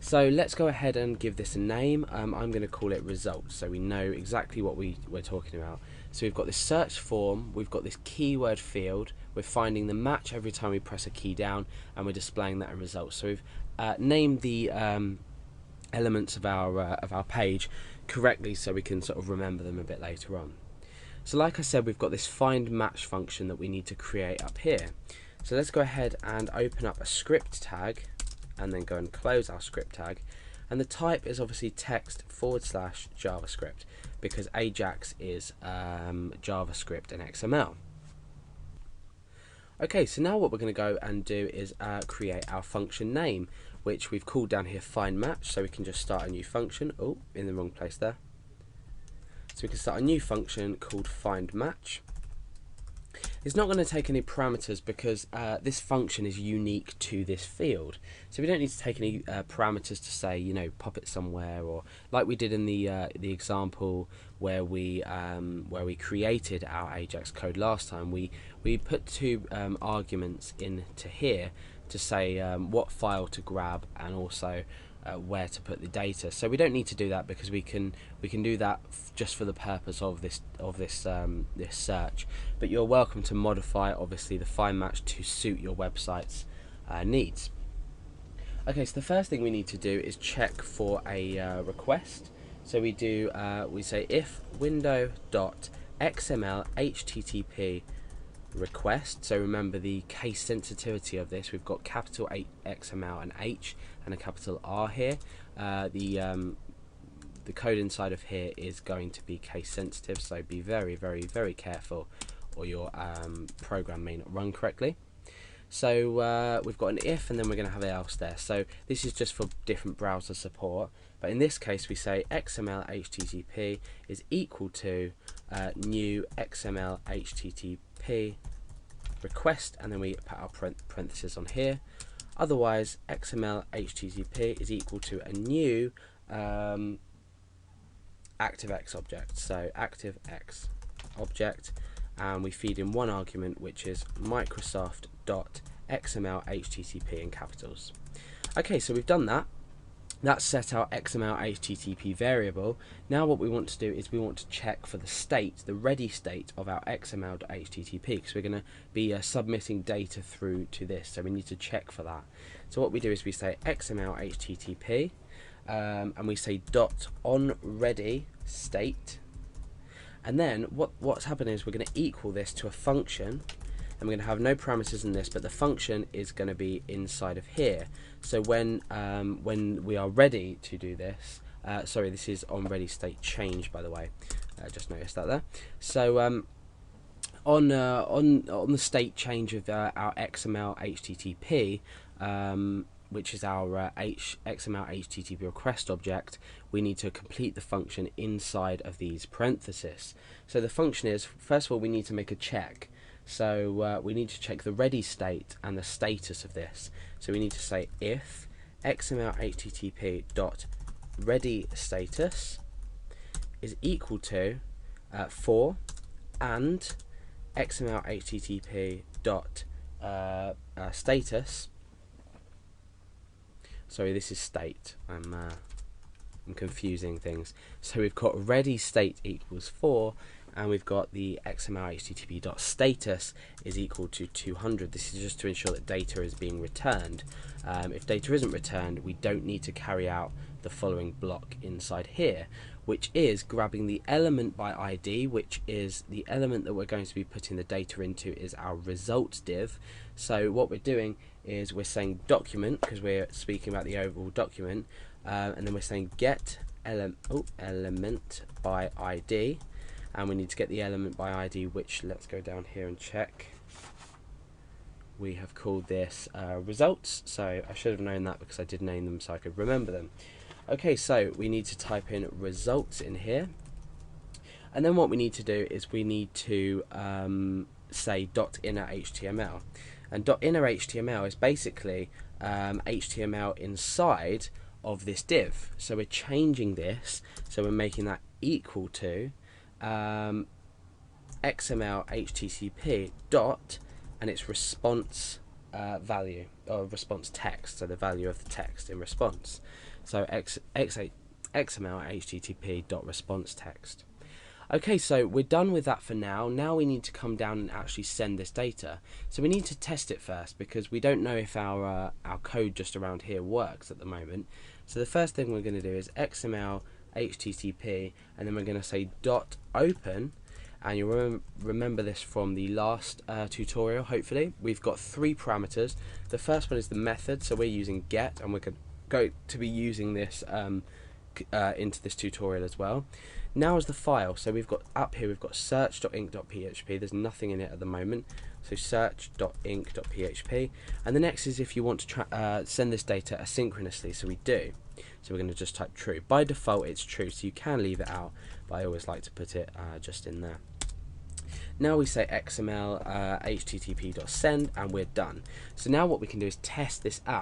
So let's go ahead and give this a name. I'm going to call it results, so we know exactly what we're talking about. So we've got this search form, we've got this keyword field, we're finding the match every time we press a key down, and we're displaying that in results. So we've named the elements of our page correctly, so we can sort of remember them a bit later on. So like I said, we've got this find match function that we need to create up here. So let's go ahead and open up a script tag, and then go and close our script tag, and the type is obviously text / JavaScript, because Ajax is JavaScript and XML. Okay, so now what we're going to go and do is create our function name, which we've called down here find match, so we can just start a new function. Oh, in the wrong place there. So we can start a new function called find match. It's not going to take any parameters because this function is unique to this field. So we don't need to take any parameters to say, you know, pop it somewhere, or like we did in the example where we created our Ajax code last time. We put two arguments into here to say what file to grab and also where to put the data. So we don't need to do that because we can do that just for the purpose of this search. But you're welcome to modify obviously the find match to suit your website's needs. Okay, so the first thing we need to do is check for a request. So we say if window.xml http request. So remember the case sensitivity of this. We've got capital XML and H and a capital R here. The code inside of here is going to be case sensitive, so be very, very, very careful, or your program may not run correctly. So we've got an if, and then we're going to have else there. So this is just for different browser support, but in this case we say XML HTTP is equal to new XML HTTP request, and then we put our parentheses on here. Otherwise, XML HTTP is equal to a new ActiveX object. So ActiveX object, and we feed in one argument, which is Microsoft.xml HTTP in capitals. Okay, so we've done that. That's set our XML HTTP variable. Now what we want to do is we want to check for the state, the ready state of our XML.http, because we're going to be submitting data through to this, so we need to check for that. So what we do is we say XML HTTP, and we say dot on ready state, and then what's happening is we're going to equal this to a function, and we're going to have no parameters in this, but the function is going to be inside of here. So when we are ready to do this, sorry, this is on ready state change, by the way. Just noticed that there. So on the state change of our XML HTTP, which is our XML HTTP request object, we need to complete the function inside of these parentheses. So the function is, first of all, we need to make a check. So we need to check the ready state and the status of this. So we need to say if XML HTTP dot ready status is equal to for and XML HTTP dot status. Sorry, this is state. I'm confusing things. So we've got ready state equals 4, and we've got the XML HTTP dot status is equal to 200. This is just to ensure that data is being returned. If data isn't returned, we don't need to carry out the following block inside here, which is grabbing the element by ID, which is the element that we're going to be putting the data into is our results div. So what we're doing is we're saying document, because we're speaking about the overall document, and then we're saying get element by ID, and we need to get the element by ID, which, let's go down here and check. We have called this results, so I should have known that because I did name them so I could remember them. Okay, so we need to type in results in here, and then what we need to do is we need to say .inner HTML, and .inner HTML is basically HTML inside of this div. So we're changing this, so we're making that equal to XML HTTP dot and its response value or response text, so the value of the text in response. So XML HTTP dot response text. Okay, so we're done with that for now. Now we need to come down and actually send this data. So we need to test it first because we don't know if our code just around here works at the moment. So the first thing we're going to do is XML HTTP, and then we're going to say dot open. And you'll remember this from the last tutorial, hopefully. We've got 3 parameters. The first one is the method, so we're using get, and we're going to be using this into this tutorial as well. Now is the file, so we've got up here, we've got search.inc.php. There's nothing in it at the moment, so search.inc.php. And the next is if you want to send this data asynchronously, so we do. So we're going to just type true. By default it's true, so you can leave it out, but I always like to put it just in there. Now we say XML HTTP.send, and we're done. So now what we can do is test this out.